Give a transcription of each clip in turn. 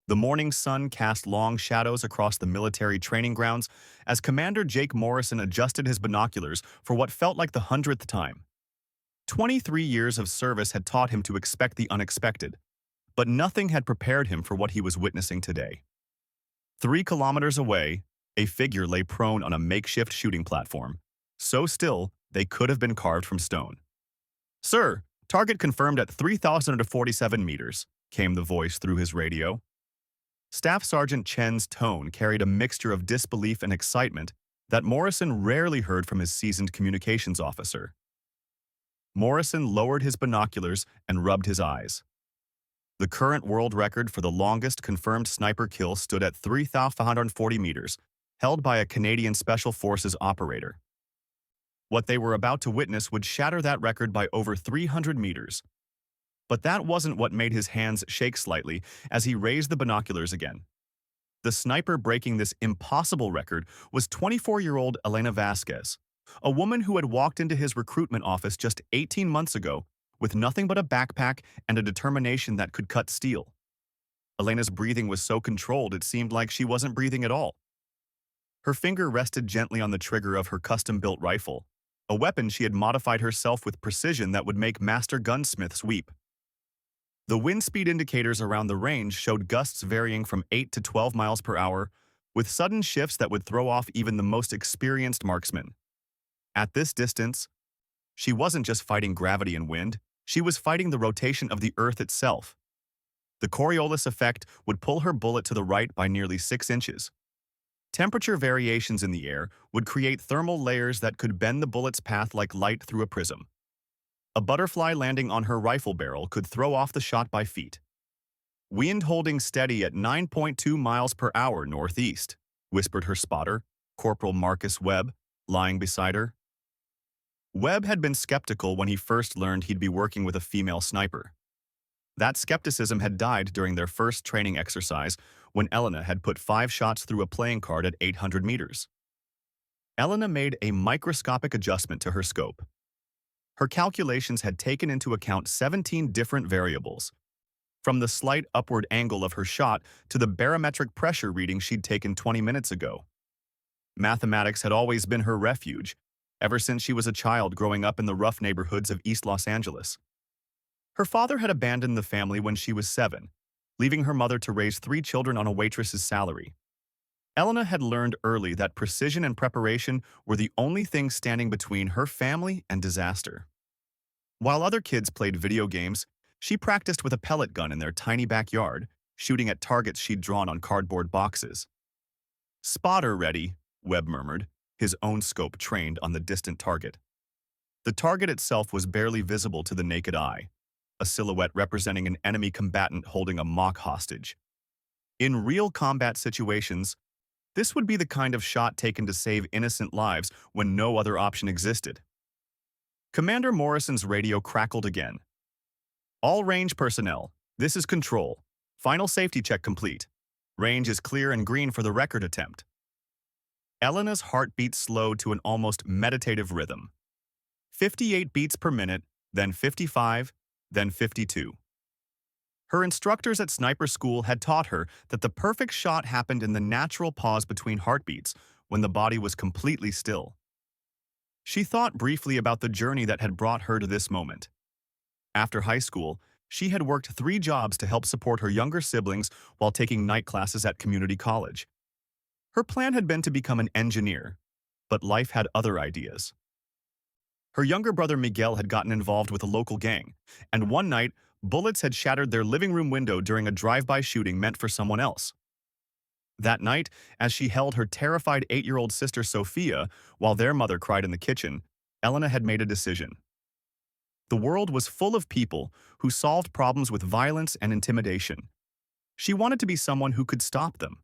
The morning sun cast long shadows across the military training grounds as Commander Jake Morrison adjusted his binoculars for what felt like the 100th time. 23 years of service had taught him to expect the unexpected, but nothing had prepared him for what he was witnessing today. 3 kilometers away, a figure lay prone on a makeshift shooting platform, so still they could have been carved from stone. "Sir, target confirmed at 3,047 meters," came the voice through his radio. Staff Sergeant Chen's tone carried a mixture of disbelief and excitement that Morrison rarely heard from his seasoned communications officer. Morrison lowered his binoculars and rubbed his eyes. The current world record for the longest confirmed sniper kill stood at 3,540 meters, held by a Canadian Special Forces operator. What they were about to witness would shatter that record by over 300 meters. But that wasn't what made his hands shake slightly as he raised the binoculars again. The sniper breaking this impossible record was 24-year-old Elena Vasquez, a woman who had walked into his recruitment office just 18 months ago with nothing but a backpack and a determination that could cut steel. Elena's breathing was so controlled it seemed like she wasn't breathing at all. Her finger rested gently on the trigger of her custom-built rifle, a weapon she had modified herself with precision that would make master gunsmiths weep. The wind speed indicators around the range showed gusts varying from 8 to 12 miles per hour, with sudden shifts that would throw off even the most experienced marksman. At this distance, she wasn't just fighting gravity and wind, she was fighting the rotation of the Earth itself. The Coriolis effect would pull her bullet to the right by nearly 6 inches. Temperature variations in the air would create thermal layers that could bend the bullet's path like light through a prism. A butterfly landing on her rifle barrel could throw off the shot by feet. "Wind holding steady at 9.2 miles per hour northeast," whispered her spotter, Corporal Marcus Webb, lying beside her. Webb had been skeptical when he first learned he'd be working with a female sniper. That skepticism had died during their first training exercise when Elena had put 5 shots through a playing card at 800 meters. Elena made a microscopic adjustment to her scope. Her calculations had taken into account 17 different variables, from the slight upward angle of her shot to the barometric pressure reading she'd taken 20 minutes ago. Mathematics had always been her refuge, ever since she was a child growing up in the rough neighborhoods of East Los Angeles. Her father had abandoned the family when she was 7, leaving her mother to raise 3 children on a waitress's salary. Elena had learned early that precision and preparation were the only things standing between her family and disaster. While other kids played video games, she practiced with a pellet gun in their tiny backyard, shooting at targets she'd drawn on cardboard boxes. "Spotter ready," Webb murmured, his own scope trained on the distant target. The target itself was barely visible to the naked eye, a silhouette representing an enemy combatant holding a mock hostage. In real combat situations, this would be the kind of shot taken to save innocent lives when no other option existed. Commander Morrison's radio crackled again. "All range personnel, this is Control. Final safety check complete. Range is clear and green for the record attempt." Elena's heartbeat slowed to an almost meditative rhythm. 58 beats per minute, then 55, then 52. Her instructors at sniper school had taught her that the perfect shot happened in the natural pause between heartbeats when the body was completely still. She thought briefly about the journey that had brought her to this moment. After high school, she had worked 3 jobs to help support her younger siblings while taking night classes at community college. Her plan had been to become an engineer, but life had other ideas. Her younger brother Miguel had gotten involved with a local gang, and one night, bullets had shattered their living room window during a drive-by shooting meant for someone else. That night, as she held her terrified 8-year-old sister Sophia while their mother cried in the kitchen, Elena had made a decision. The world was full of people who solved problems with violence and intimidation. She wanted to be someone who could stop them.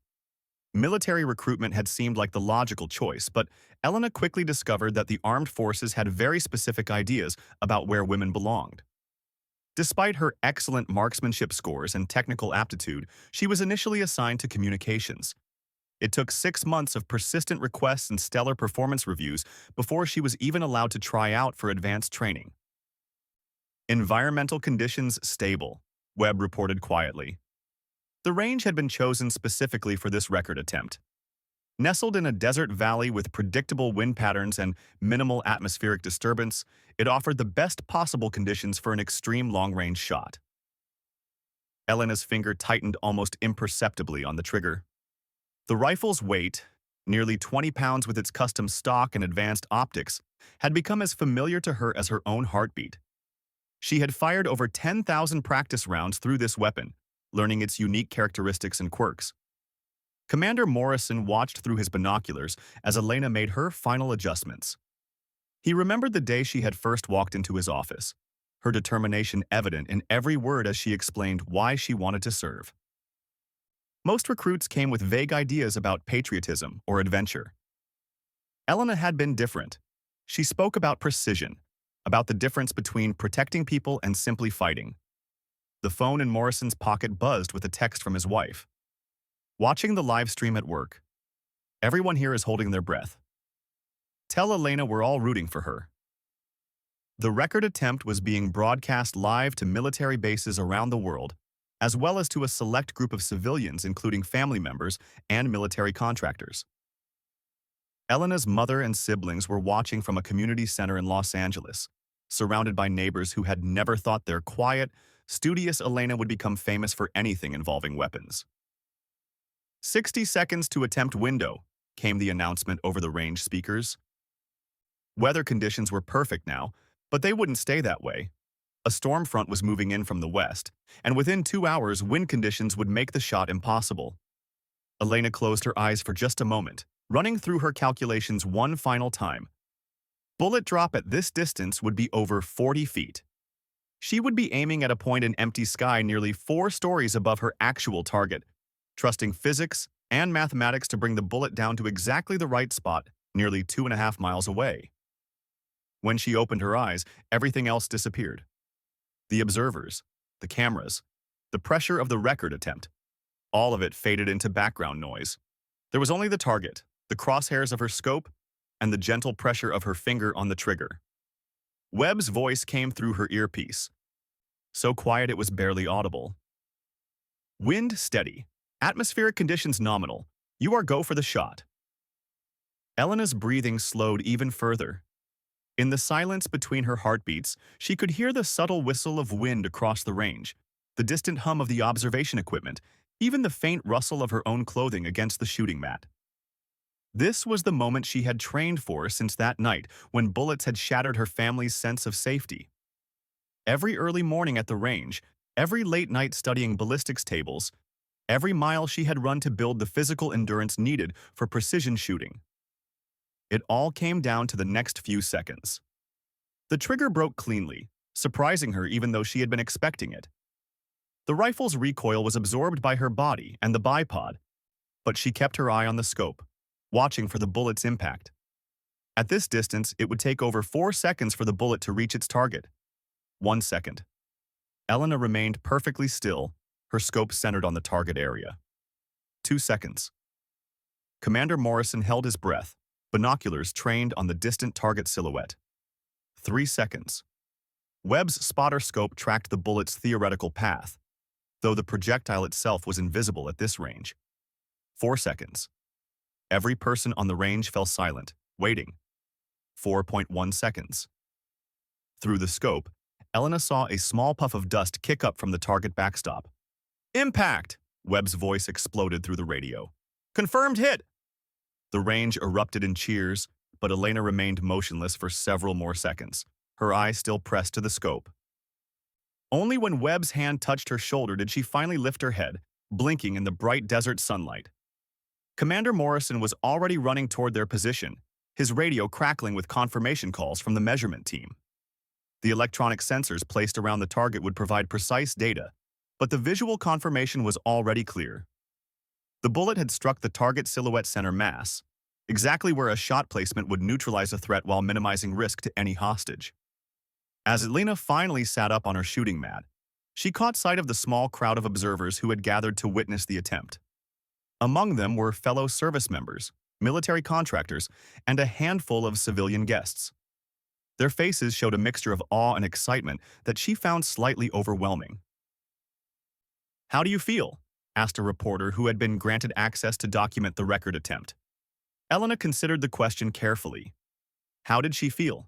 Military recruitment had seemed like the logical choice, but Elena quickly discovered that the armed forces had very specific ideas about where women belonged. Despite her excellent marksmanship scores and technical aptitude, she was initially assigned to communications. It took 6 months of persistent requests and stellar performance reviews before she was even allowed to try out for advanced training. "Environmental conditions stable," Webb reported quietly. The range had been chosen specifically for this record attempt. Nestled in a desert valley with predictable wind patterns and minimal atmospheric disturbance, it offered the best possible conditions for an extreme long-range shot. Elena's finger tightened almost imperceptibly on the trigger. The rifle's weight, nearly 20 pounds with its custom stock and advanced optics, had become as familiar to her as her own heartbeat. She had fired over 10,000 practice rounds through this weapon, learning its unique characteristics and quirks. Commander Morrison watched through his binoculars as Elena made her final adjustments. He remembered the day she had first walked into his office, her determination evident in every word as she explained why she wanted to serve. Most recruits came with vague ideas about patriotism or adventure. Elena had been different. She spoke about precision, about the difference between protecting people and simply fighting. The phone in Morrison's pocket buzzed with a text from his wife. Watching the live stream at work. Everyone here is holding their breath. Tell Elena we're all rooting for her. The record attempt was being broadcast live to military bases around the world, as well as to a select group of civilians including family members and military contractors. Elena's mother and siblings were watching from a community center in Los Angeles, surrounded by neighbors who had never thought their quiet, studious Elena would become famous for anything involving weapons. 60 seconds to attempt window, came the announcement over the range speakers. Weather conditions were perfect now, but they wouldn't stay that way. A storm front was moving in from the west, and within 2 hours, wind conditions would make the shot impossible. Elena closed her eyes for just a moment, running through her calculations one final time. Bullet drop at this distance would be over 40 feet. She would be aiming at a point in empty sky nearly 4 stories above her actual target, trusting physics and mathematics to bring the bullet down to exactly the right spot, nearly 2.5 miles away. When she opened her eyes, everything else disappeared. The observers, the cameras, the pressure of the record attempt, all of it faded into background noise. There was only the target, the crosshairs of her scope, and the gentle pressure of her finger on the trigger. Webb's voice came through her earpiece, so quiet it was barely audible. Wind steady. Atmospheric conditions nominal. You are go for the shot. Elena's breathing slowed even further. In the silence between her heartbeats, she could hear the subtle whistle of wind across the range, the distant hum of the observation equipment, even the faint rustle of her own clothing against the shooting mat. This was the moment she had trained for since that night when bullets had shattered her family's sense of safety. Every early morning at the range, every late night studying ballistics tables, every mile she had run to build the physical endurance needed for precision shooting. It all came down to the next few seconds. The trigger broke cleanly, surprising her even though she had been expecting it. The rifle's recoil was absorbed by her body and the bipod, but she kept her eye on the scope, watching for the bullet's impact. At this distance, it would take over 4 seconds for the bullet to reach its target. 1 second. Elena remained perfectly still, her scope centered on the target area. 2 seconds. Commander Morrison held his breath, binoculars trained on the distant target silhouette. 3 seconds. Webb's spotter scope tracked the bullet's theoretical path, though the projectile itself was invisible at this range. 4 seconds. Every person on the range fell silent, waiting. 4.1 seconds. Through the scope, Elena saw a small puff of dust kick up from the target backstop. Impact! Webb's voice exploded through the radio. Confirmed hit! The range erupted in cheers, but Elena remained motionless for several more seconds, her eyes still pressed to the scope. Only when Webb's hand touched her shoulder did she finally lift her head, blinking in the bright desert sunlight. Commander Morrison was already running toward their position, his radio crackling with confirmation calls from the measurement team. The electronic sensors placed around the target would provide precise data, but the visual confirmation was already clear. The bullet had struck the target silhouette center mass, exactly where a shot placement would neutralize a threat while minimizing risk to any hostage. As Elena finally sat up on her shooting mat, she caught sight of the small crowd of observers who had gathered to witness the attempt. Among them were fellow service members, military contractors, and a handful of civilian guests. Their faces showed a mixture of awe and excitement that she found slightly overwhelming. "How do you feel?" asked a reporter who had been granted access to document the record attempt. Elena considered the question carefully. How did she feel?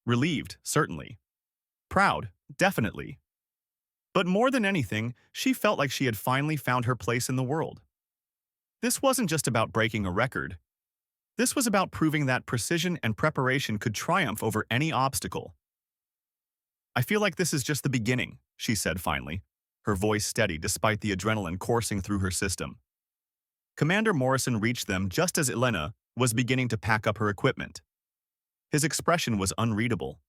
Relieved, certainly. Proud, definitely. But more than anything, she felt like she had finally found her place in the world. This wasn't just about breaking a record. This was about proving that precision and preparation could triumph over any obstacle. I feel like this is just the beginning, she said finally, her voice steady despite the adrenaline coursing through her system. Commander Morrison reached them just as Elena was beginning to pack up her equipment. His expression was unreadable,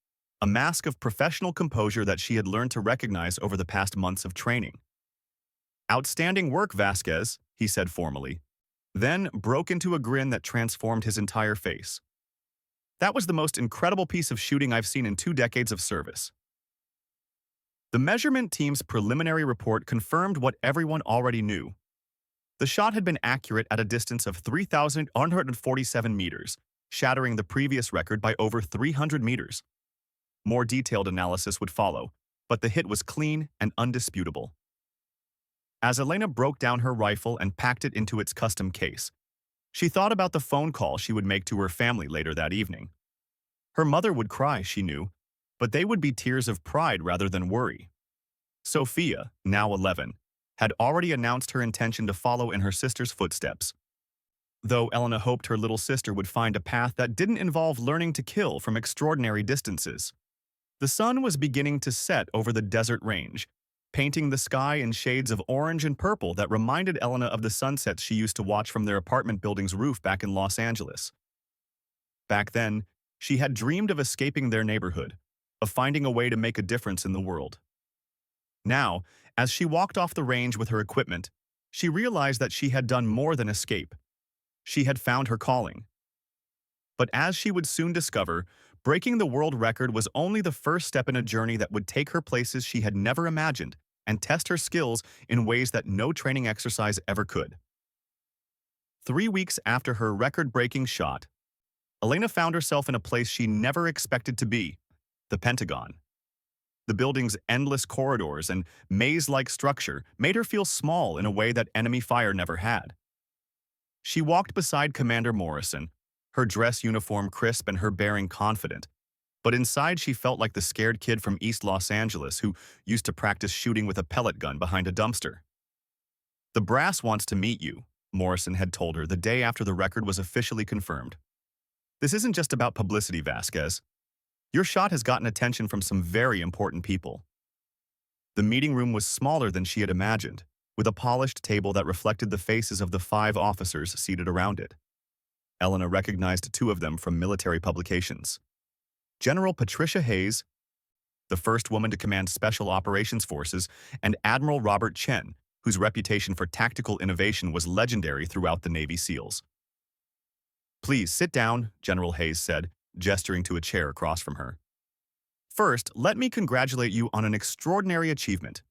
a mask of professional composure that she had learned to recognize over the past months of training. Outstanding work, Vasquez, he said formally, then broke into a grin that transformed his entire face. That was the most incredible piece of shooting I've seen in 2 decades of service. The measurement team's preliminary report confirmed what everyone already knew. The shot had been accurate at a distance of 3,147 meters, shattering the previous record by over 300 meters. More detailed analysis would follow, but the hit was clean and undisputable. As Elena broke down her rifle and packed it into its custom case, she thought about the phone call she would make to her family later that evening. Her mother would cry, she knew, but they would be tears of pride rather than worry. Sophia, now 11, had already announced her intention to follow in her sister's footsteps. Though Elena hoped her little sister would find a path that didn't involve learning to kill from extraordinary distances. The sun was beginning to set over the desert range, painting the sky in shades of orange and purple that reminded Elena of the sunsets she used to watch from their apartment building's roof back in Los Angeles. Back then, she had dreamed of escaping their neighborhood, of finding a way to make a difference in the world. Now, as she walked off the range with her equipment, she realized that she had done more than escape. She had found her calling. But as she would soon discover, breaking the world record was only the first step in a journey that would take her places she had never imagined and test her skills in ways that no training exercise ever could. 3 weeks after her record-breaking shot, Elena found herself in a place she never expected to be, the Pentagon. The building's endless corridors and maze-like structure made her feel small in a way that enemy fire never had. She walked beside Commander Morrison, her dress uniform crisp and her bearing confident, but inside she felt like the scared kid from East Los Angeles who used to practice shooting with a pellet gun behind a dumpster. "The brass wants to meet you," Morrison had told her the day after the record was officially confirmed. "This isn't just about publicity, Vasquez. Your shot has gotten attention from some very important people." The meeting room was smaller than she had imagined, with a polished table that reflected the faces of the 5 officers seated around it. Elena recognized 2 of them from military publications. General Patricia Hayes, the first woman to command Special Operations Forces, and Admiral Robert Chen, whose reputation for tactical innovation was legendary throughout the Navy SEALs. "Please sit down," General Hayes said, gesturing to a chair across from her. "First, let me congratulate you on an extraordinary achievement.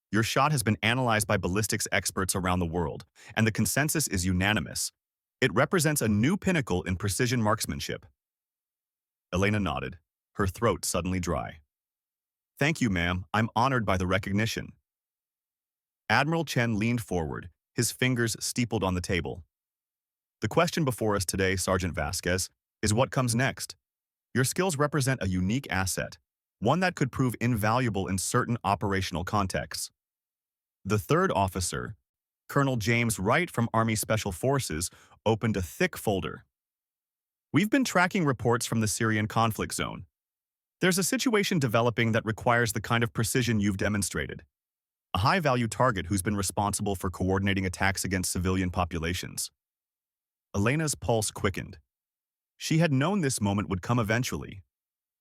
Your shot has been analyzed by ballistics experts around the world, and the consensus is unanimous. It represents a new pinnacle in precision marksmanship." Elena nodded, her throat suddenly dry. "Thank you, ma'am. I'm honored by the recognition." Admiral Chen leaned forward, his fingers steepled on the table. "The question before us today, Sergeant Vasquez, is what comes next. Your skills represent a unique asset, one that could prove invaluable in certain operational contexts." The third officer, Colonel James Wright from Army Special Forces, opened a thick folder. "We've been tracking reports from the Syrian conflict zone. There's a situation developing that requires the kind of precision you've demonstrated. A high-value target who's been responsible for coordinating attacks against civilian populations." Elena's pulse quickened. She had known this moment would come eventually.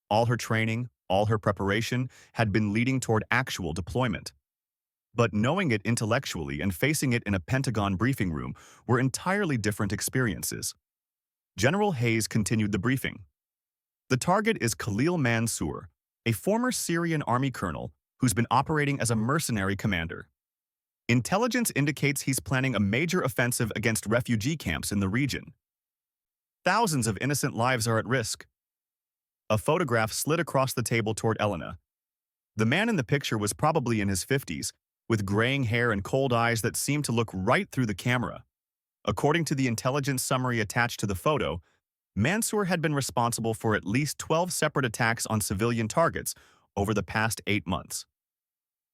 All her training, all her preparation had been leading toward actual deployment. But knowing it intellectually and facing it in a Pentagon briefing room were entirely different experiences. General Hayes continued the briefing. "The target is Khalil Mansour, a former Syrian army colonel who's been operating as a mercenary commander. Intelligence indicates he's planning a major offensive against refugee camps in the region. Thousands of innocent lives are at risk." A photograph slid across the table toward Elena. The man in the picture was probably in his 50s, with graying hair and cold eyes that seemed to look right through the camera. According to the intelligence summary attached to the photo, Mansour had been responsible for at least 12 separate attacks on civilian targets over the past 8 months.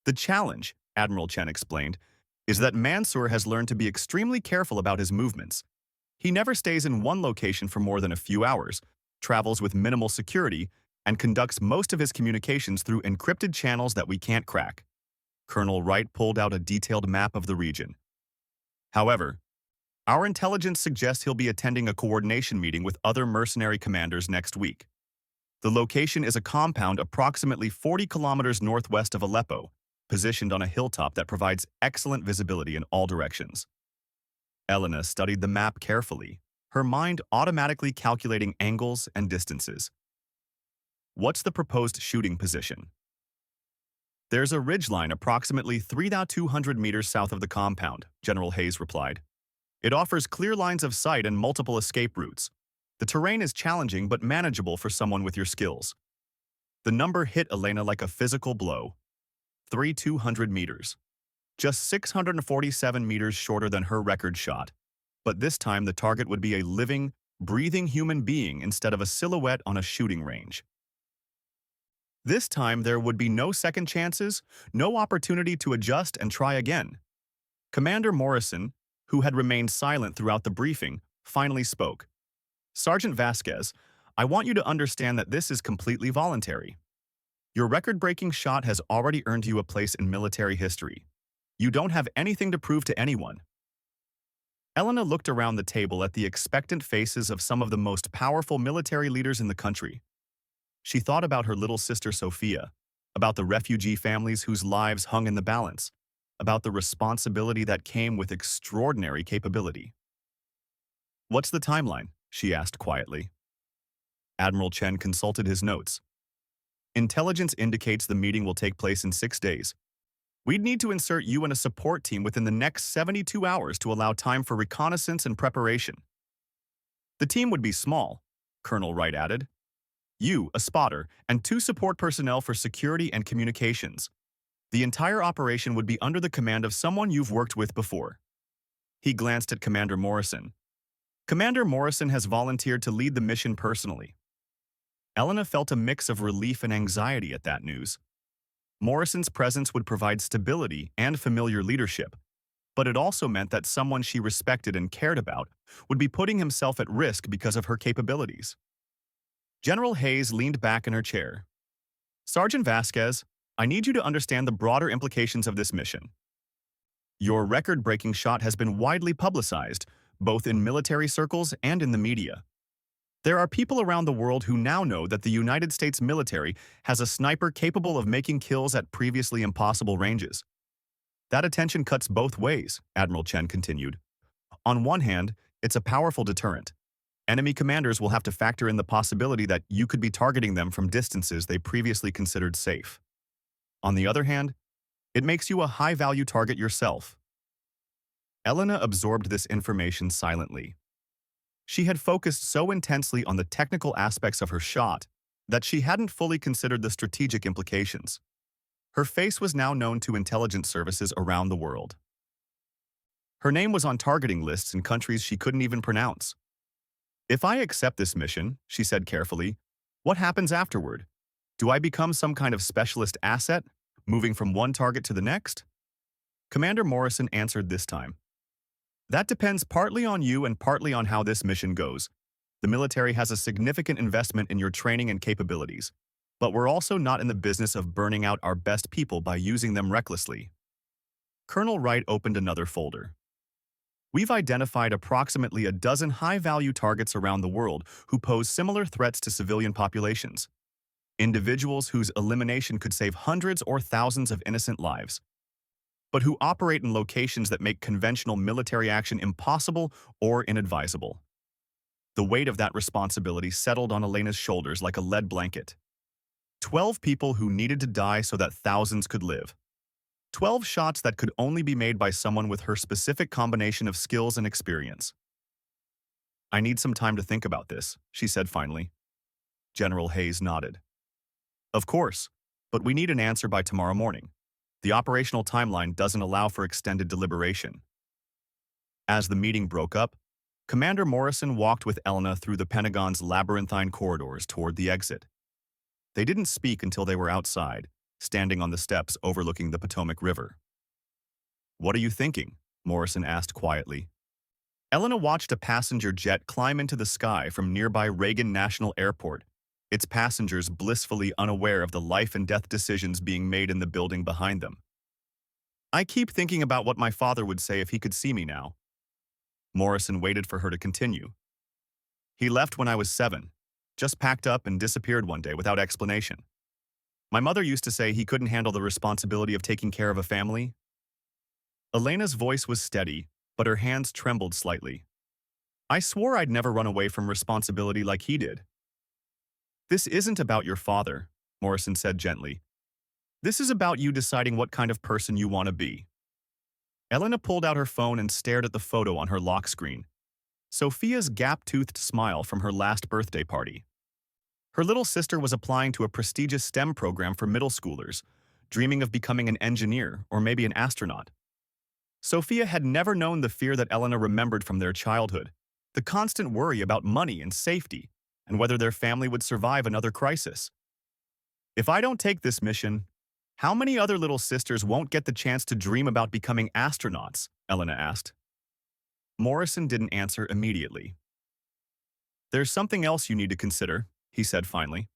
The challenge, Admiral Chen explained, is that Mansour has learned to be extremely careful about his movements. He never stays in one location for more than a few hours, travels with minimal security, and conducts most of his communications through encrypted channels that we can't crack. Colonel Wright pulled out a detailed map of the region. However, our intelligence suggests he'll be attending a coordination meeting with other mercenary commanders next week. The location is a compound approximately 40 kilometers northwest of Aleppo, positioned on a hilltop that provides excellent visibility in all directions. Elena studied the map carefully, her mind automatically calculating angles and distances. What's the proposed shooting position? There's a ridgeline approximately 3,200 meters south of the compound, General Hayes replied. It offers clear lines of sight and multiple escape routes. The terrain is challenging but manageable for someone with your skills. The number hit Elena like a physical blow. 3,200 meters. Just 647 meters shorter than her record shot. But this time the target would be a living, breathing human being instead of a silhouette on a shooting range. This time there would be no second chances, no opportunity to adjust and try again. Commander Morrison, who had remained silent throughout the briefing, finally spoke. Sergeant Vasquez, I want you to understand that this is completely voluntary. Your record-breaking shot has already earned you a place in military history. You don't have anything to prove to anyone. Elena looked around the table at the expectant faces of some of the most powerful military leaders in the country. She thought about her little sister Sophia, about the refugee families whose lives hung in the balance, about the responsibility that came with extraordinary capability. What's the timeline? She asked quietly. Admiral Chen consulted his notes. Intelligence indicates the meeting will take place in 6 days. We'd need to insert you and a support team within the next 72 hours to allow time for reconnaissance and preparation. The team would be small, Colonel Wright added. You, a spotter, and 2 support personnel for security and communications. The entire operation would be under the command of someone you've worked with before. He glanced at Commander Morrison. Commander Morrison has volunteered to lead the mission personally. Elena felt a mix of relief and anxiety at that news. Morrison's presence would provide stability and familiar leadership, but it also meant that someone she respected and cared about would be putting himself at risk because of her capabilities. General Hayes leaned back in her chair. Sergeant Vasquez, I need you to understand the broader implications of this mission. Your record-breaking shot has been widely publicized, both in military circles and in the media. There are people around the world who now know that the United States military has a sniper capable of making kills at previously impossible ranges. That attention cuts both ways, Admiral Chen continued. On one hand, it's a powerful deterrent. Enemy commanders will have to factor in the possibility that you could be targeting them from distances they previously considered safe. On the other hand, it makes you a high-value target yourself. Elena absorbed this information silently. She had focused so intensely on the technical aspects of her shot that she hadn't fully considered the strategic implications. Her face was now known to intelligence services around the world. Her name was on targeting lists in countries she couldn't even pronounce. If I accept this mission, she said carefully, what happens afterward? Do I become some kind of specialist asset, moving from one target to the next? Commander Morrison answered this time. That depends partly on you and partly on how this mission goes. The military has a significant investment in your training and capabilities, but we're also not in the business of burning out our best people by using them recklessly. Colonel Wright opened another folder. We've identified approximately a dozen high-value targets around the world who pose similar threats to civilian populations. Individuals whose elimination could save hundreds or thousands of innocent lives, but who operate in locations that make conventional military action impossible or inadvisable. The weight of that responsibility settled on Elena's shoulders like a lead blanket. 12 people who needed to die so that thousands could live. 12 shots that could only be made by someone with her specific combination of skills and experience. I need some time to think about this, she said finally. General Hayes nodded. Of course, but we need an answer by tomorrow morning. The operational timeline doesn't allow for extended deliberation. As the meeting broke up, Commander Morrison walked with Elena through the Pentagon's labyrinthine corridors toward the exit. They didn't speak until they were outside, standing on the steps overlooking the Potomac River. "What are you thinking?" Morrison asked quietly. Elena watched a passenger jet climb into the sky from nearby Reagan National Airport, its passengers blissfully unaware of the life and death decisions being made in the building behind them. "I keep thinking about what my father would say if he could see me now." Morrison waited for her to continue. "He left when I was 7, just packed up and disappeared one day without explanation. My mother used to say he couldn't handle the responsibility of taking care of a family." Elena's voice was steady, but her hands trembled slightly. "I swore I'd never run away from responsibility like he did." "This isn't about your father," Morrison said gently. "This is about you deciding what kind of person you want to be." Elena pulled out her phone and stared at the photo on her lock screen. Sophia's gap-toothed smile from her last birthday party. Her little sister was applying to a prestigious STEM program for middle schoolers, dreaming of becoming an engineer or maybe an astronaut. Sophia had never known the fear that Elena remembered from their childhood, the constant worry about money and safety, and whether their family would survive another crisis. "If I don't take this mission, how many other little sisters won't get the chance to dream about becoming astronauts?" Elena asked. Morrison didn't answer immediately. "There's something else you need to consider," he said finally.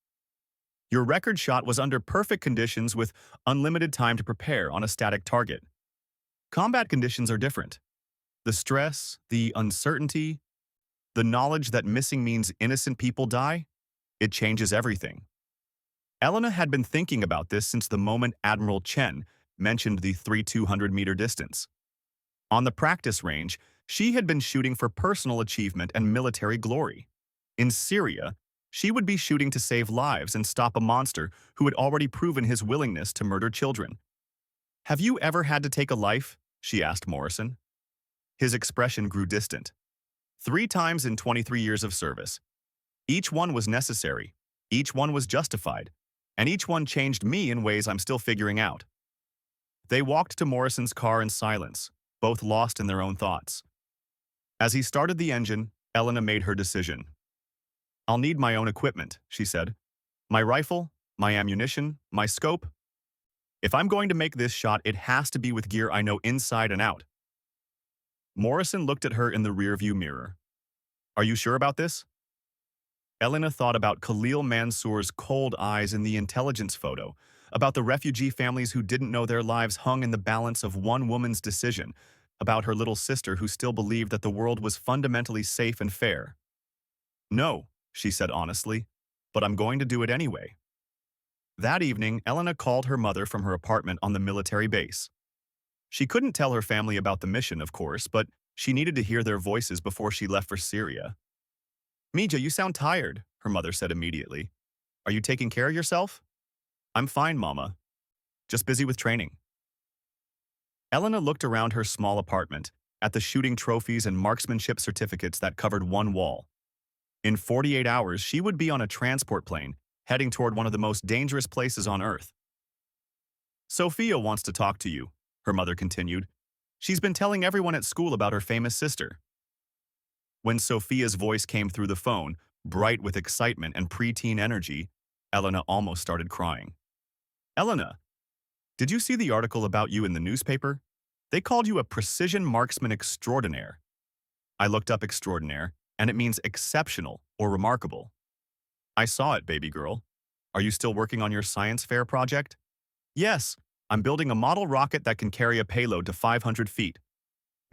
"Your record shot was under perfect conditions with unlimited time to prepare on a static target. Combat conditions are different. The stress, the uncertainty, the knowledge that missing means innocent people die, it changes everything." Elena had been thinking about this since the moment Admiral Chen mentioned the 3,200-meter distance. On the practice range, she had been shooting for personal achievement and military glory. In Syria, she would be shooting to save lives and stop a monster who had already proven his willingness to murder children. "Have you ever had to take a life?" she asked Morrison. His expression grew distant. "3 times in 23 years of service. Each one was necessary, each one was justified, and each one changed me in ways I'm still figuring out." They walked to Morrison's car in silence, both lost in their own thoughts. As he started the engine, Elena made her decision. "I'll need my own equipment," she said. "My rifle, my ammunition, my scope. If I'm going to make this shot, it has to be with gear I know inside and out." Morrison looked at her in the rearview mirror. "Are you sure about this?" Elena thought about Khalil Mansour's cold eyes in the intelligence photo, about the refugee families who didn't know their lives hung in the balance of one woman's decision, about her little sister who still believed that the world was fundamentally safe and fair. "No," she said honestly, "but I'm going to do it anyway." That evening, Elena called her mother from her apartment on the military base. She couldn't tell her family about the mission, of course, but she needed to hear their voices before she left for Syria. "Mija, you sound tired," her mother said immediately. "Are you taking care of yourself?" "I'm fine, Mama. Just busy with training." Elena looked around her small apartment, at the shooting trophies and marksmanship certificates that covered one wall. In 48 hours, she would be on a transport plane, heading toward one of the most dangerous places on Earth. "Sophia wants to talk to you," her mother continued. "She's been telling everyone at school about her famous sister." When Sophia's voice came through the phone, bright with excitement and preteen energy, Elena almost started crying. "Elena, did you see the article about you in the newspaper? They called you a precision marksman extraordinaire." I looked up extraordinaire, and it means exceptional or remarkable. "I saw it, baby girl. Are you still working on your science fair project?" "Yes, I'm building a model rocket that can carry a payload to 500 feet.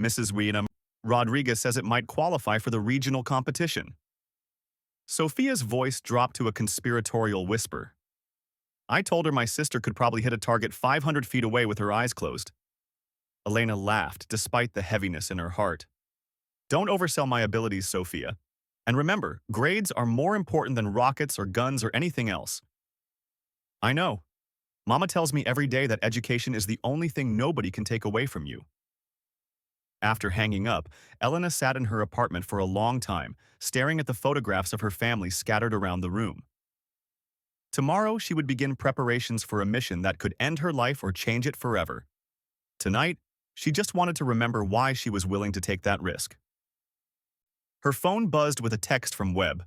Mrs. Wienam Rodriguez says it might qualify for the regional competition." Sophia's voice dropped to a conspiratorial whisper. "I told her my sister could probably hit a target 500 feet away with her eyes closed." Elena laughed, despite the heaviness in her heart. "Don't oversell my abilities, Sophia. And remember, grades are more important than rockets or guns or anything else." "I know. Mama tells me every day that education is the only thing nobody can take away from you." After hanging up, Elena sat in her apartment for a long time, staring at the photographs of her family scattered around the room. Tomorrow, she would begin preparations for a mission that could end her life or change it forever. Tonight, she just wanted to remember why she was willing to take that risk. Her phone buzzed with a text from Webb.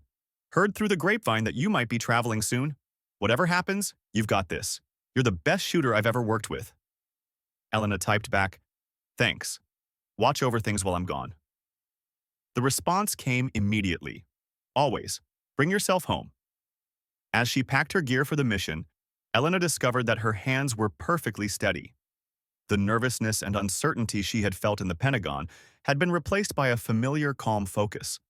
Heard through the grapevine that you might be traveling soon. Whatever happens, you've got this. You're the best shooter I've ever worked with. Elena typed back, thanks. Watch over things while I'm gone. The response came immediately. Always, bring yourself home. As she packed her gear for the mission, Elena discovered that her hands were perfectly steady. The nervousness and uncertainty she had felt in the Pentagon had been replaced by a familiar, calm focus.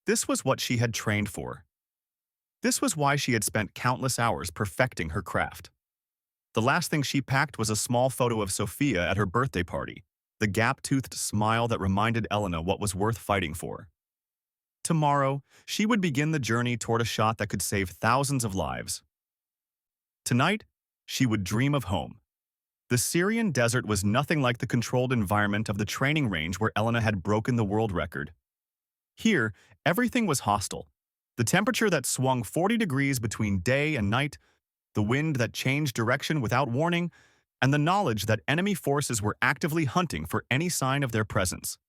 This was what she had trained for. This was why she had spent countless hours perfecting her craft. The last thing she packed was a small photo of Sophia at her birthday party, the gap-toothed smile that reminded Elena what was worth fighting for. Tomorrow, she would begin the journey toward a shot that could save thousands of lives. Tonight, she would dream of home. The Syrian desert was nothing like the controlled environment of the training range where Elena had broken the world record. Here, everything was hostile. The temperature that swung 40 degrees between day and night, the wind that changed direction without warning, and the knowledge that enemy forces were actively hunting for any sign of their presence.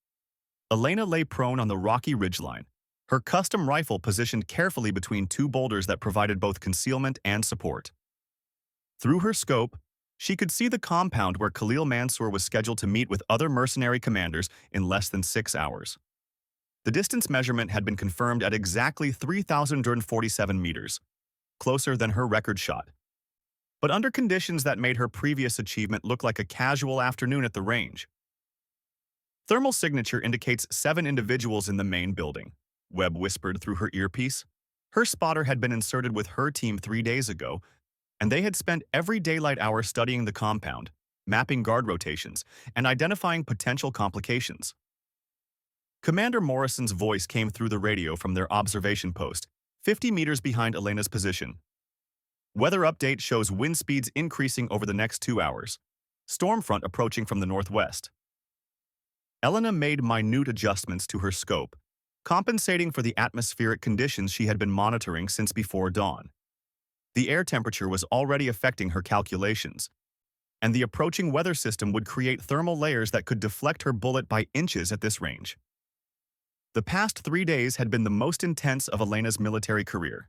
Elena lay prone on the rocky ridgeline, her custom rifle positioned carefully between two boulders that provided both concealment and support. Through her scope, she could see the compound where Khalil Mansour was scheduled to meet with other mercenary commanders in less than 6 hours. The distance measurement had been confirmed at exactly 3,047 meters, closer than her record shot. But under conditions that made her previous achievement look like a casual afternoon at the range. Thermal signature indicates 7 individuals in the main building, Webb whispered through her earpiece. Her spotter had been inserted with her team 3 days ago, and they had spent every daylight hour studying the compound, mapping guard rotations, and identifying potential complications. Commander Morrison's voice came through the radio from their observation post, 50 meters behind Elena's position. Weather update shows wind speeds increasing over the next 2 hours. Storm front approaching from the northwest. Elena made minute adjustments to her scope, compensating for the atmospheric conditions she had been monitoring since before dawn. The air temperature was already affecting her calculations, and the approaching weather system would create thermal layers that could deflect her bullet by inches at this range. The past 3 days had been the most intense of Elena's military career.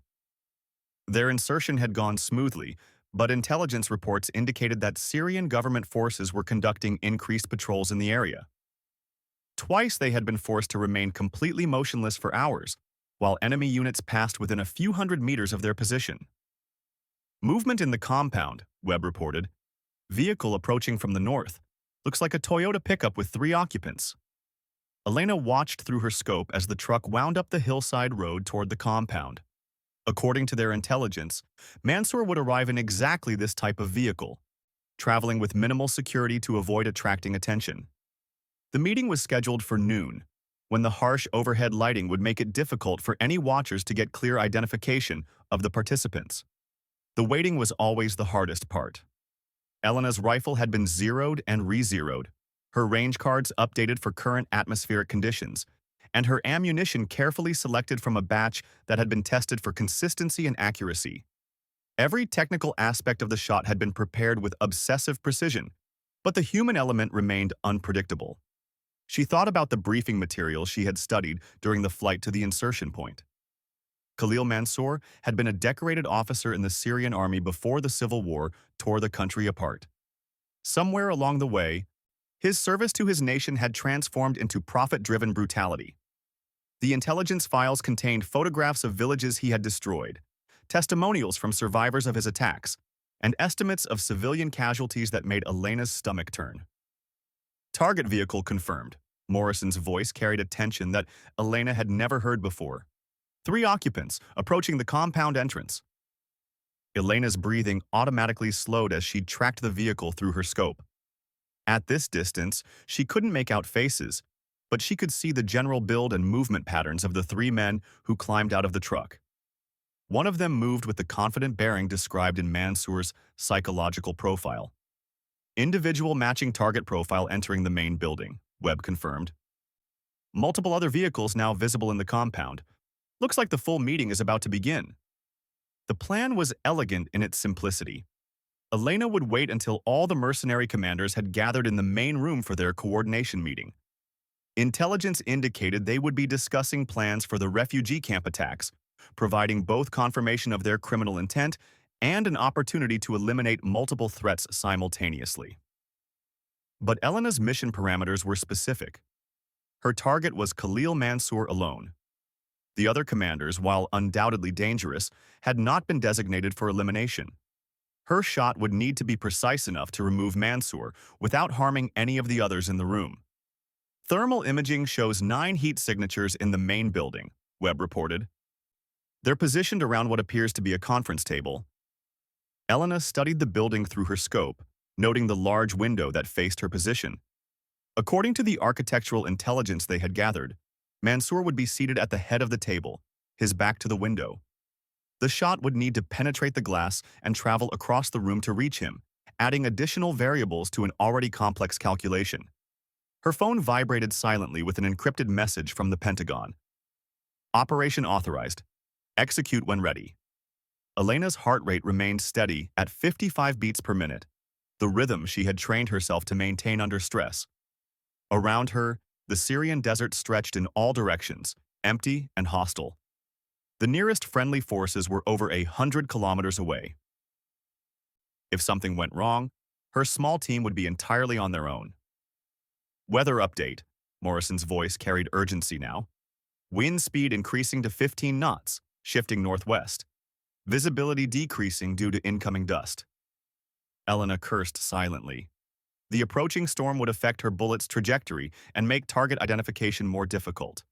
Their insertion had gone smoothly, but intelligence reports indicated that Syrian government forces were conducting increased patrols in the area. Twice they had been forced to remain completely motionless for hours, while enemy units passed within a few hundred meters of their position. Movement in the compound, Webb reported. Vehicle approaching from the north. Looks like a Toyota pickup with 3 occupants. Elena watched through her scope as the truck wound up the hillside road toward the compound. According to their intelligence, Mansour would arrive in exactly this type of vehicle, traveling with minimal security to avoid attracting attention. The meeting was scheduled for noon, when the harsh overhead lighting would make it difficult for any watchers to get clear identification of the participants. The waiting was always the hardest part. Elena's rifle had been zeroed and re-zeroed, her range cards updated for current atmospheric conditions, and her ammunition carefully selected from a batch that had been tested for consistency and accuracy. Every technical aspect of the shot had been prepared with obsessive precision, but the human element remained unpredictable. She thought about the briefing materials she had studied during the flight to the insertion point. Khalil Mansour had been a decorated officer in the Syrian army before the civil war tore the country apart. Somewhere along the way, his service to his nation had transformed into profit-driven brutality. The intelligence files contained photographs of villages he had destroyed, testimonials from survivors of his attacks, and estimates of civilian casualties that made Elena's stomach turn. Target vehicle confirmed. Morrison's voice carried a tension that Elena had never heard before. 3 occupants approaching the compound entrance. Elena's breathing automatically slowed as she tracked the vehicle through her scope. At this distance, she couldn't make out faces, but she could see the general build and movement patterns of the 3 men who climbed out of the truck. One of them moved with the confident bearing described in Mansour's psychological profile. Individual matching target profile entering the main building, Webb confirmed. Multiple other vehicles now visible in the compound. Looks like the full meeting is about to begin. The plan was elegant in its simplicity. Elena would wait until all the mercenary commanders had gathered in the main room for their coordination meeting. Intelligence indicated they would be discussing plans for the refugee camp attacks, providing both confirmation of their criminal intent and an opportunity to eliminate multiple threats simultaneously. But Elena's mission parameters were specific. Her target was Khalil Mansour alone. The other commanders, while undoubtedly dangerous, had not been designated for elimination. Her shot would need to be precise enough to remove Mansour without harming any of the others in the room. Thermal imaging shows 9 heat signatures in the main building, Webb reported. They're positioned around what appears to be a conference table. Elena studied the building through her scope, noting the large window that faced her position. According to the architectural intelligence they had gathered, Mansour would be seated at the head of the table, his back to the window. The shot would need to penetrate the glass and travel across the room to reach him, adding additional variables to an already complex calculation. Her phone vibrated silently with an encrypted message from the Pentagon. Operation authorized. Execute when ready. Elena's heart rate remained steady at 55 beats per minute, the rhythm she had trained herself to maintain under stress. Around her, the Syrian desert stretched in all directions, empty and hostile. The nearest friendly forces were over 100 kilometers away. If something went wrong, her small team would be entirely on their own. Weather update. Morrison's voice carried urgency now. Wind speed increasing to 15 knots, shifting northwest. Visibility decreasing due to incoming dust. Elena cursed silently. The approaching storm would affect her bullet's trajectory and make target identification more difficult.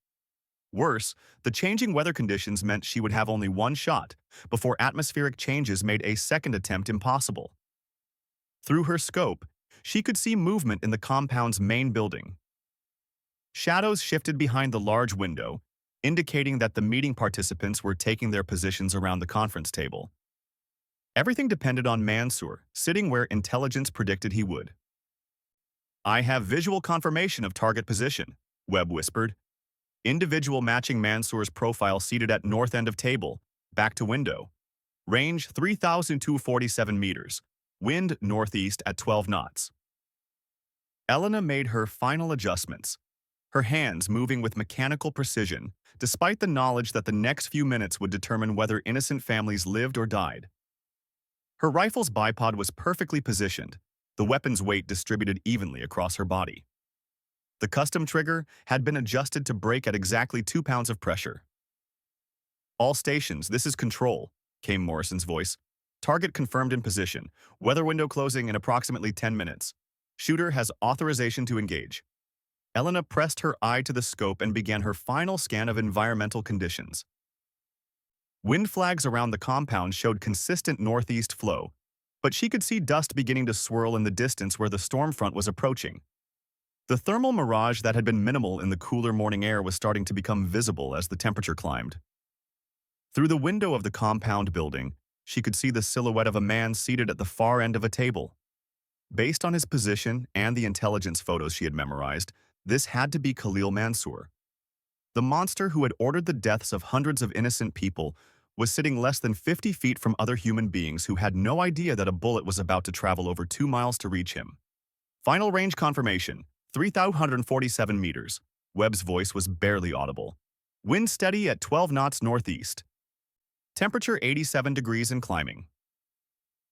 Worse, the changing weather conditions meant she would have only one shot before atmospheric changes made a second attempt impossible. Through her scope, she could see movement in the compound's main building. Shadows shifted behind the large window, indicating that the meeting participants were taking their positions around the conference table. Everything depended on Mansour, sitting where intelligence predicted he would. "I have visual confirmation of target position," Webb whispered. Individual matching Mansour's profile seated at north end of table, back to window. Range 3,247 meters. Wind northeast at 12 knots. Elena made her final adjustments, her hands moving with mechanical precision, despite the knowledge that the next few minutes would determine whether innocent families lived or died. Her rifle's bipod was perfectly positioned, the weapon's weight distributed evenly across her body. The custom trigger had been adjusted to brake at exactly 2 pounds of pressure. "All stations, this is Control," came Morrison's voice. "Target confirmed in position. Weather window closing in approximately 10 minutes. Shooter has authorization to engage." Elena pressed her eye to the scope and began her final scan of environmental conditions. Wind flags around the compound showed consistent northeast flow, but she could see dust beginning to swirl in the distance where the storm front was approaching. The thermal mirage that had been minimal in the cooler morning air was starting to become visible as the temperature climbed. Through the window of the compound building, she could see the silhouette of a man seated at the far end of a table. Based on his position and the intelligence photos she had memorized, this had to be Khalil Mansour. The monster who had ordered the deaths of hundreds of innocent people was sitting less than 50 feet from other human beings who had no idea that a bullet was about to travel over 2 miles to reach him. Final range confirmation, 3,147 meters. Webb's voice was barely audible. Wind steady at 12 knots northeast. Temperature 87 degrees and climbing.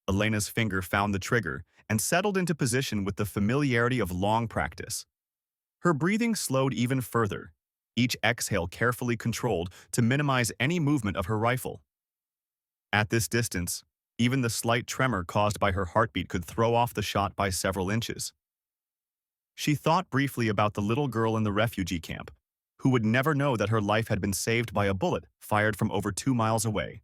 Elena's finger found the trigger and settled into position with the familiarity of long practice. Her breathing slowed even further, each exhale carefully controlled to minimize any movement of her rifle. At this distance, even the slight tremor caused by her heartbeat could throw off the shot by several inches. She thought briefly about the little girl in the refugee camp, who would never know that her life had been saved by a bullet fired from over 2 miles away.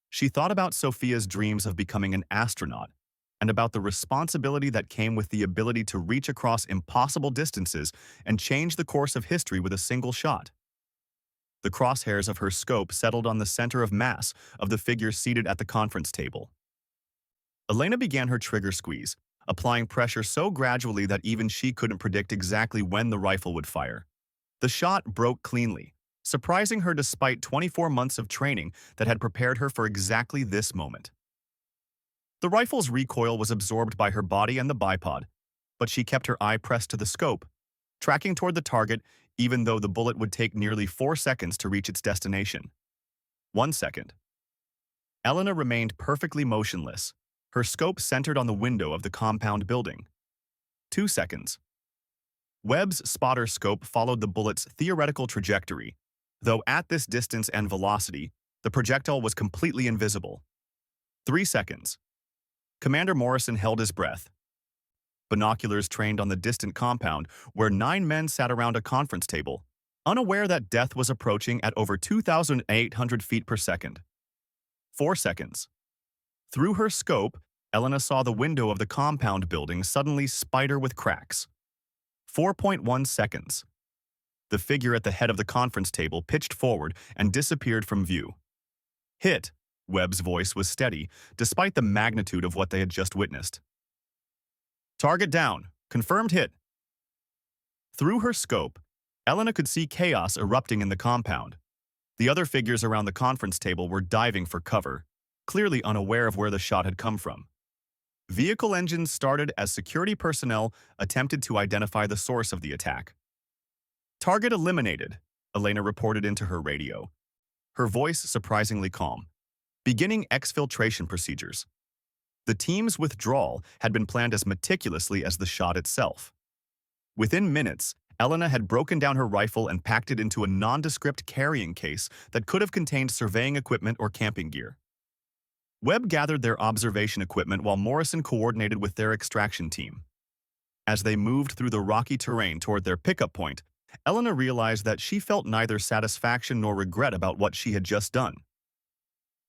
She thought about Sophia's dreams of becoming an astronaut, and about the responsibility that came with the ability to reach across impossible distances and change the course of history with a single shot. The crosshairs of her scope settled on the center of mass of the figure seated at the conference table. Elena began her trigger squeeze, applying pressure so gradually that even she couldn't predict exactly when the rifle would fire. The shot broke cleanly, surprising her despite 24 months of training that had prepared her for exactly this moment. The rifle's recoil was absorbed by her body and the bipod, but she kept her eye pressed to the scope, tracking toward the target even though the bullet would take nearly 4 seconds to reach its destination. 1 second. Elena remained perfectly motionless, her scope centered on the window of the compound building. 2 seconds. Webb's spotter scope followed the bullet's theoretical trajectory, though at this distance and velocity, the projectile was completely invisible. 3 seconds. Commander Morrison held his breath. Binoculars trained on the distant compound where 9 men sat around a conference table, unaware that death was approaching at over 2,800 feet per second. 4 seconds. Through her scope, Elena saw the window of the compound building suddenly spider with cracks. 4.1 seconds. The figure at the head of the conference table pitched forward and disappeared from view. Hit. Webb's voice was steady, despite the magnitude of what they had just witnessed. Target down. Confirmed hit. Through her scope, Elena could see chaos erupting in the compound. The other figures around the conference table were diving for cover, clearly unaware of where the shot had come from. Vehicle engines started as security personnel attempted to identify the source of the attack. Target eliminated, Elena reported into her radio, her voice surprisingly calm. Beginning exfiltration procedures. The team's withdrawal had been planned as meticulously as the shot itself. Within minutes, Elena had broken down her rifle and packed it into a nondescript carrying case that could have contained surveying equipment or camping gear. Webb gathered their observation equipment while Morrison coordinated with their extraction team. As they moved through the rocky terrain toward their pickup point, Elena realized that she felt neither satisfaction nor regret about what she had just done.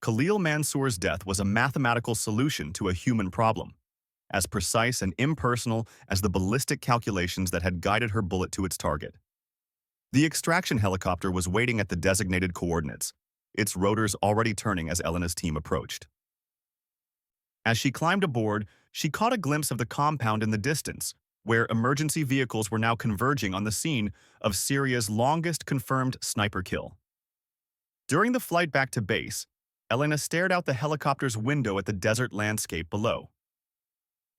Khalil Mansour's death was a mathematical solution to a human problem, as precise and impersonal as the ballistic calculations that had guided her bullet to its target. The extraction helicopter was waiting at the designated coordinates, its rotors already turning as Elena's team approached. As she climbed aboard, she caught a glimpse of the compound in the distance, where emergency vehicles were now converging on the scene of Syria's longest confirmed sniper kill. During the flight back to base, Elena stared out the helicopter's window at the desert landscape below.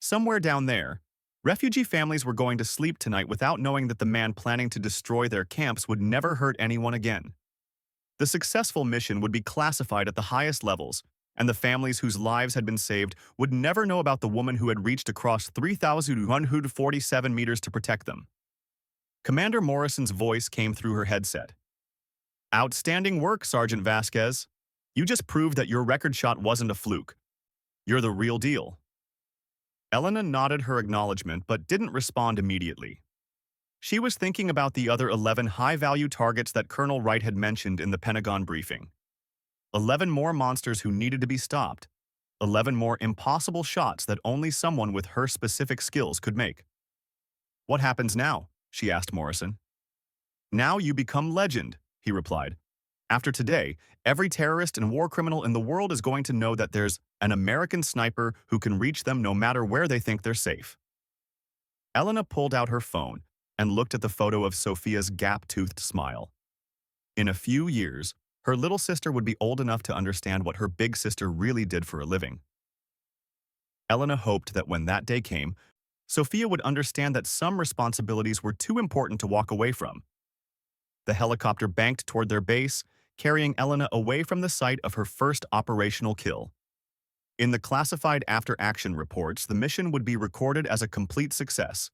Somewhere down there, refugee families were going to sleep tonight without knowing that the man planning to destroy their camps would never hurt anyone again. The successful mission would be classified at the highest levels, and the families whose lives had been saved would never know about the woman who had reached across 3,147 meters to protect them. Commander Morrison's voice came through her headset. "Outstanding work, Sergeant Vasquez. You just proved that your record shot wasn't a fluke. You're the real deal." Elena nodded her acknowledgement but didn't respond immediately. She was thinking about the other 11 high-value targets that Colonel Wright had mentioned in the Pentagon briefing. 11 more monsters who needed to be stopped. 11 more impossible shots that only someone with her specific skills could make. "What happens now?" she asked Morrison. "Now you become legend," he replied. "After today, every terrorist and war criminal in the world is going to know that there's an American sniper who can reach them no matter where they think they're safe." Elena pulled out her phone and looked at the photo of Sophia's gap-toothed smile. In a few years, her little sister would be old enough to understand what her big sister really did for a living. Elena hoped that when that day came, Sophia would understand that some responsibilities were too important to walk away from. The helicopter banked toward their base, carrying Elena away from the site of her first operational kill. In the classified after-action reports, the mission would be recorded as a complete success.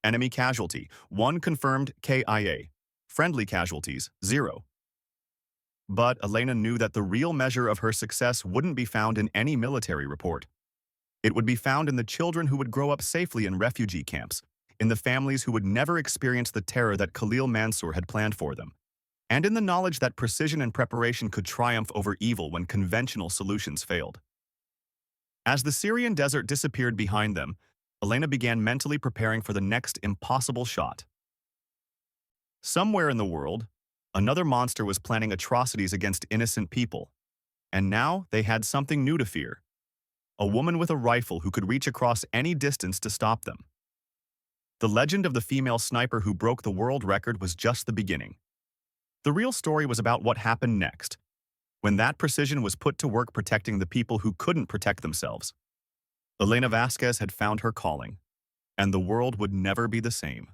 Enemy casualty, 1 confirmed KIA. Friendly casualties, 0. But Elena knew that the real measure of her success wouldn't be found in any military report. It would be found in the children who would grow up safely in refugee camps, in the families who would never experience the terror that Khalil Mansour had planned for them, and in the knowledge that precision and preparation could triumph over evil when conventional solutions failed. As the Syrian desert disappeared behind them, Elena began mentally preparing for the next impossible shot. Somewhere in the world, another monster was planning atrocities against innocent people, and now they had something new to fear: a woman with a rifle who could reach across any distance to stop them. The legend of the female sniper who broke the world record was just the beginning. The real story was about what happened next, when that precision was put to work protecting the people who couldn't protect themselves. Elena Vasquez had found her calling, and the world would never be the same.